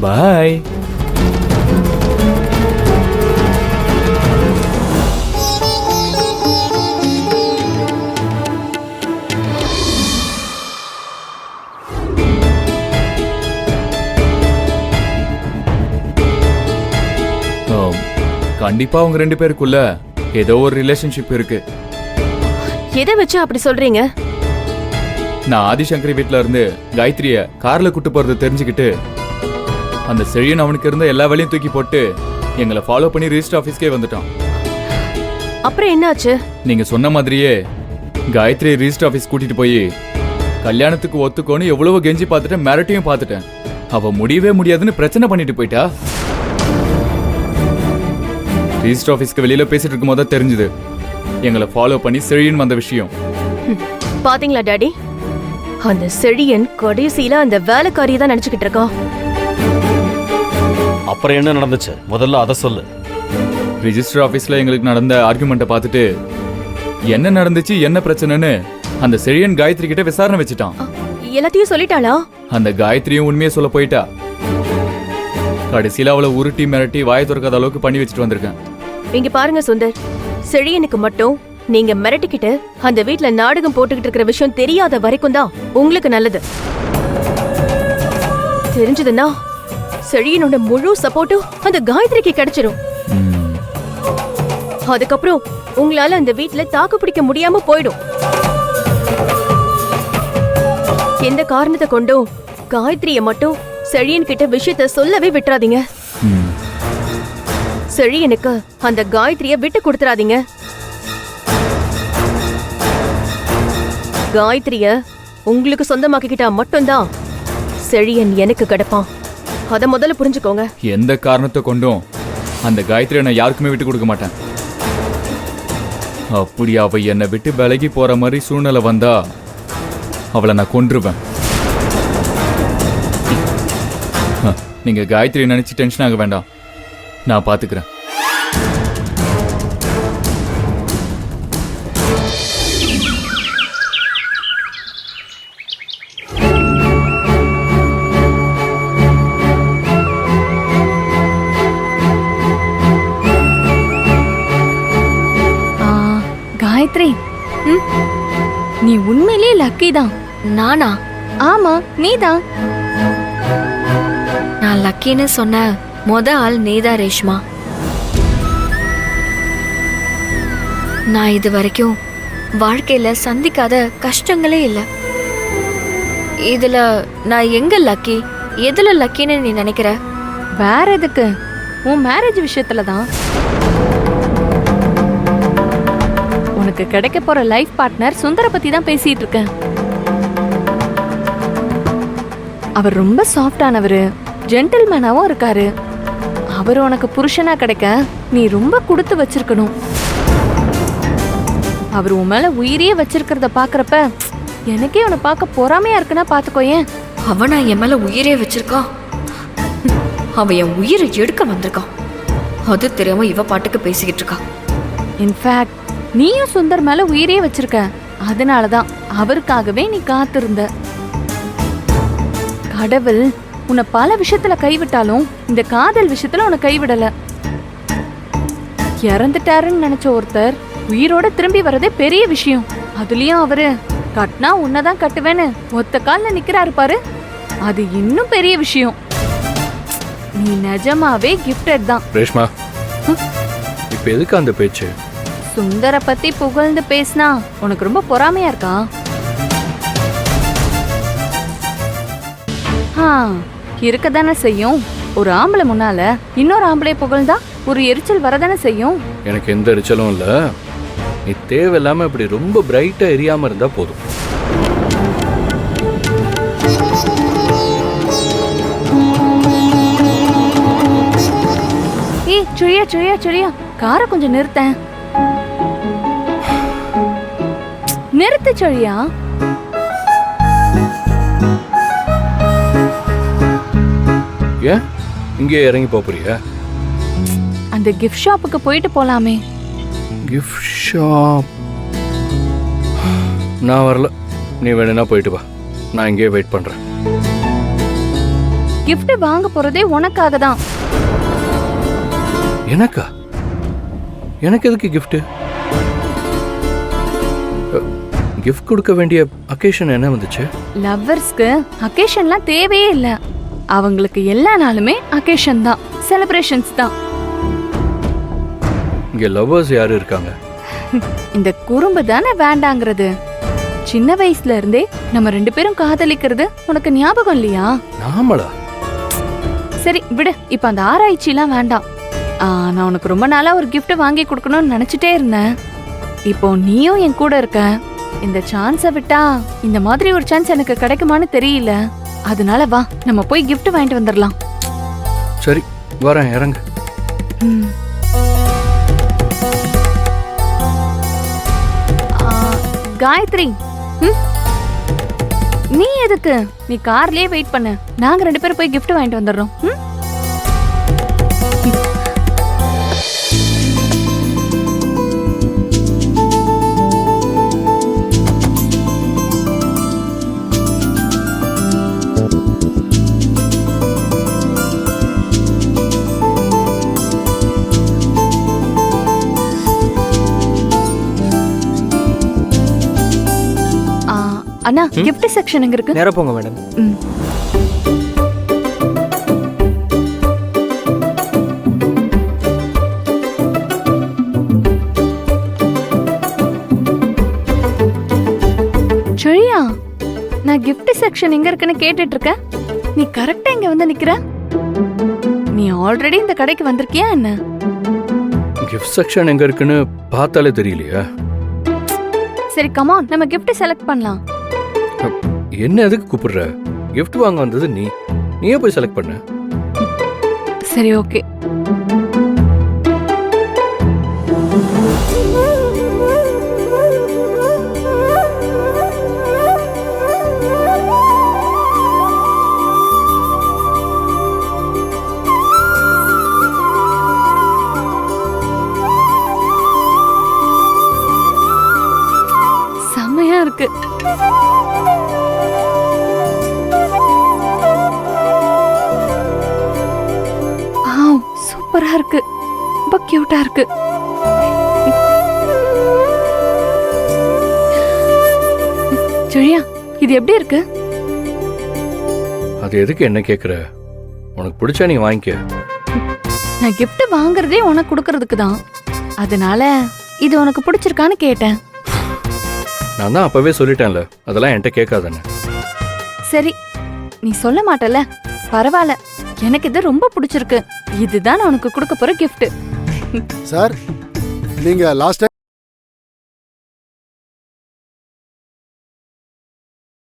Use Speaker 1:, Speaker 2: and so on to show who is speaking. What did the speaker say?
Speaker 1: பாய். கண்டிப்பா உங்க 2 பேருக்குள்ள ஏதோ ஒரு ரிலேஷன்ஷிப் இருக்கு.
Speaker 2: எதை வச்சு அப்படி சொல்றீங்க?
Speaker 1: நான் ஆதிசங்கரி வீட்ல இருந்து காயத்ரிய கார்ல கூட்டு போறது தெரிஞ்சுக்கிட்டு அந்த செழியன் அவனுக்கு இருந்த எல்லா வேலையும் தூக்கி போட்டு எங்களை ஃபாலோ பண்ணி ரிஜிஸ்டர் ஆபீஸ்க்கே வந்துட்டான்.
Speaker 2: அப்புறம் என்னாச்சு?
Speaker 1: நீங்க சொன்ன மாதிரியே காயத்ரி ரிஜிஸ்டர் ஆபீஸ் கூட்டிட்டு போய் கல்யாணத்துக்கு ஒத்துக்கோன்னு எவ்வளவு கெஞ்சி பார்த்துட்டேன், மிரட்டியும் பார்த்துட்டேன். அவ முடியவே முடியாதுன்னு பிரச்சனை பண்ணிட்டு போயிட்டா. ரிஜிஸ்டர் ஆபீஸ்க்கு வெளியில பேசிட்டு இருக்கும் போது தெரிஞ்சது எங்களை ஃபாலோ பண்ணி செழியன் வந்த விஷயம்.
Speaker 2: பாத்தீங்களா டாடி, அந்த செழியன் கடைசியில அந்த வேலைக்காரியை தான் நினைச்சுக்கிட்டு இருக்கான்.
Speaker 3: அப்புறம் என்ன நடந்துச்சு? முதல்ல அதை சொல்லு.
Speaker 1: ரிஜிஸ்டர் ஆபீஸ்ல எங்களுக்கு நடந்த ஆர்குமெண்ட்டை பார்த்துட்டு என்ன நடந்துச்சு, என்ன பிரச்சனைன்னு அந்த செழியன் காயத்ரி கிட்ட விசாரணை வச்சுட்டான்.
Speaker 2: எல்லாத்தையும் சொல்லிட்டாளா?
Speaker 1: அந்த காயத்ரியும் உண்மையை சொல்ல போயிட்டா. கடைசியில அவளை உருட்டி மிரட்டி வாய திறக்காத அளவுக்கு பண்ணி வச்சுட்டு வந்திருக்கேன்.
Speaker 2: இங்க பாருங்க சுந்தர், செழியனுக்கு மட்டும் நீங்க மிரட்டிக்கிட்டு அந்த வீட்ல நாடகம் போட்டுக்கிட்டு இருக்கிற விஷயம் தெரியாத வரைக்கும் தான் உங்களுக்கு நல்லது. தெரிஞ்சதுன்னா செழியனோட முழு சப்போர்ட்டும் அந்த காயத்ரிக்கு கிடைச்சிரும். அதுக்கப்புறம் உங்களால அந்த வீட்ல தாக்கு பிடிக்க முடியாம போயிடும். எந்த காரணத்தை கொண்டும் காயத்ரிய மட்டும் செழியன் கிட்ட விஷயத்த சொல்லவே விட்டுறாதீங்க. செழியனுக்கு அந்த காயத்ரிய விட்டு கொடுத்துறாதீங்க. காயத்ரிய உங்களுக்கு சொந்தமாக்கிக்கிட்டா மட்டும்தான் செழியன் எனக்கு கிடைப்பான். அத முதல்ல புரிஞ்சுக்கோங்க.
Speaker 1: எந்த காரணத்தை கொண்டும் அந்த காயத்ரியை நான் யாருக்குமே விட்டு கொடுக்க மாட்டேன். அப்படி அவ என்னை விட்டு விலகி போற மாதிரி சூழ்நிலை வந்தா அவளை நான் கொன்றுவேன். நீங்க காயத்ரி நினைச்சு டென்ஷன் ஆக வேண்டாம், நான் பாத்துக்கிறேன்.
Speaker 4: காயத்ரி, நீ உண்மையிலே லக்கி தான்.
Speaker 5: நானா?
Speaker 4: ஆமா, நீதான்.
Speaker 5: நான் லக்கின்னு சொன்ன மொத ஆள் நீதா ரேஷ்மா. நான் இது வரைக்கும் வாழ்க்கையில சந்திக்காத கஷ்டங்களே இல்ல. இதுல நான் எங்க லக்கி, எதுல லக்கின்னு நீ நினைக்கிற?
Speaker 4: வேற எதுக்கு? உன் மேரேஜ் விஷயத்துல தான். உனக்கு கிடைக்க போற லைஃப் பார்ட்னர் சுந்தர பத்தி தான் பேசிட்டு இருக்கேன். அவர் ரொம்ப சாஃப்டானவரு, ஜென்டில்மேனாவும் இருக்காரு. அவர் உனக்கு புருஷனா கிடைக்க நீ ரொம்ப கொடுத்து வச்சிருக்கணும். அவர் உன் மேல உயிரியே வச்சிருக்கிறத பாக்குறப்ப எனக்கே உன்னை பார்க்க பொறாமையா இருக்குன்னா பாத்துக்கோயேன்.
Speaker 5: அவனா என் மேல உயிரே வச்சிருக்கான். அவன் என் உயிரை எடுக்க வந்திருக்கான். அது தெரியாம இவ பாட்டுக்கு பேசிக்கிட்டு இருக்கா.
Speaker 4: இன்ஃபேக்ட் நீயும் சுந்தர் மேல உயிரே வச்சிருக்க. அதனாலதான் அவருக்காகவே நீ காத்திருந்த. கடவுள் உன்னை பல விஷயத்துல கைவிட்டாலும் இந்த காதல் விஷயத்துல உன்னை கைவிடல. இறந்துட்டாருன்னு நினைச்ச ஒருத்தர் உயிரோட திரும்பி வரதே பெரிய விஷயம். அதுலயும் அவரு கட்டினா உன்னதான் கட்டுவேன்னு ஒத்த கால்ல நிக்கிறாரு பாரு, அது இன்னும் பெரிய விஷயம். நீ நிஜமாவே கிஃப்டட் தான்.
Speaker 6: ரேஷ்மா, இப்ப எதுக்கு அந்த பேச்சு?
Speaker 4: சுந்தர பத்தி புகழ்ந்து பேசினா உனக்கு ரொம்ப பொறாமையா இருக்கா? இருக்கதானே செய்யும். ஒரு ஆம்பளை முன்னால இன்னொரு ஆம்பளை புகழ்ந்தா ஒரு எரிச்சல் வரதானே செய்யும்.
Speaker 6: எனக்கு எந்த எரிச்சலும் இல்ல. நீ தேவையில்லாம இப்படி ரொம்ப பிரைட்டா எரியாம இருந்தா போதும்.
Speaker 4: ஏய் சுழியா சுழியா சுழியா, காரை கொஞ்சம் நிறுத்தேன். நிறுத்து சுழியா.
Speaker 6: ஏன் இங்கே இறங்கி போறியா?
Speaker 4: அந்த கிஃப்ட் ஷாப்புக்கு போயிட்டு போலாமே.
Speaker 6: Gift shop? நான் வரல, நீ வேணும்னா போயிட்டு வா. நான் இங்கேயே வெயிட் பண்றேன்.
Speaker 4: gift வாங்க போறதே உனக்காக தான்.
Speaker 6: எனக்கா? எனக்கு எதுக்கு gift? gift கொடுக்க வேண்டிய அக்கேஷன் என்ன வந்துச்சு?
Speaker 4: லவ்வர்ஸ்க்கு அக்கேஷன்லாம் தேவையே இல்ல. அவங்களுக்கு எல்லா நாளுமே அக்கேஷன் தான், செலிப்ரேஷன்ஸ் தான்.
Speaker 6: இங்க லவ்வர்ஸ் யாரு இருக்காங்க?
Speaker 4: இந்த குறும்பு தானே வேண்டாங்கிறது. சின்ன வயசுல இருந்தே நம்ம 2 பேரும் காதலிக்கிறது உனக்கு ஞாபகம் இல்லையா?
Speaker 6: நாமளா?
Speaker 4: சரி விடு, இப்ப அந்த ஆராய்ச்சிலாம் வேண்டாம். நான் உனக்கு ரொம்ப நாளா ஒரு gift வாங்கி கொடுக்கணும்னு நினைச்சிட்டே இருந்தேன். இப்போ நீயும் என் கூட இருக்க. இந்த சான்ஸை விட்டா இந்த மாதிரி ஒரு சான்ஸ் எனக்கு கிடைக்குமான்னு தெரியல. அதனால வா, நம்ம போய் gift வாங்கிட்டு வந்துடலாம்.
Speaker 6: சரி வரேன், இறங்கு.
Speaker 4: ம். காயத்ரி, நீ எதுக்கு? நீ கார்லயே வெயிட் பண்ணு. நாங்க 2 பேரும் போய் gift வாங்கிட்டு வந்துடுறோம். அண்ணா, gift செக்ஷன் எங்க இருக்கு?
Speaker 7: நேரா போங்க மேடம்.
Speaker 4: ம். சரியா? நான் gift செக்ஷன் எங்க இருக்குன்னு கேட்டுட்டு இருக்கேன். நீ கரெக்டா இங்க வந்து நிக்கிற. நீ ஆல்ரெடி இந்த கடைக்கு வந்திருக்கியா என்ன?
Speaker 6: கிஃப்ட் செக்ஷன் எங்க இருக்குன்னு பார்த்தாலே தெரியலையா?
Speaker 4: சரி கமான், நம்ம gift செலக்ட் பண்ணலாம்.
Speaker 6: என்ன எதுக்கு கூப்பிடுற? gift வாங்க வந்தது நீயே போய் செலக்ட் பண்ண.
Speaker 4: சரி ஓகே. செம்மையா இருக்கு. சூப்பரா இருக்கு. ரொம்ப கியூட்டா இருக்கு. ஜெயா, இது எப்படி இருக்கு?
Speaker 6: அது எதுக்கு என்ன கேக்குற? உனக்கு பிடிச்சா நீ வாங்கிக்க.
Speaker 4: நான் gift வாங்குறதே உனக்கு கொடுக்கறதுக்கு தான். அதனால இது உனக்கு பிடிச்சிருக்கான்னு கேட்டேன்.
Speaker 6: நான் தான் அப்பவே சொல்லிட்டேன்ல, அதெல்லாம் என்கிட்ட கேட்காதானே.
Speaker 4: சரி, நீ சொல்ல மாட்டல, பரவாயில்ல. எனக்கு இது ரொம்ப பிடிச்சிருக்கு. இதுதான் நான் உனக்கு கொடுக்க போற gift.
Speaker 8: சார், நீங்க லாஸ்ட்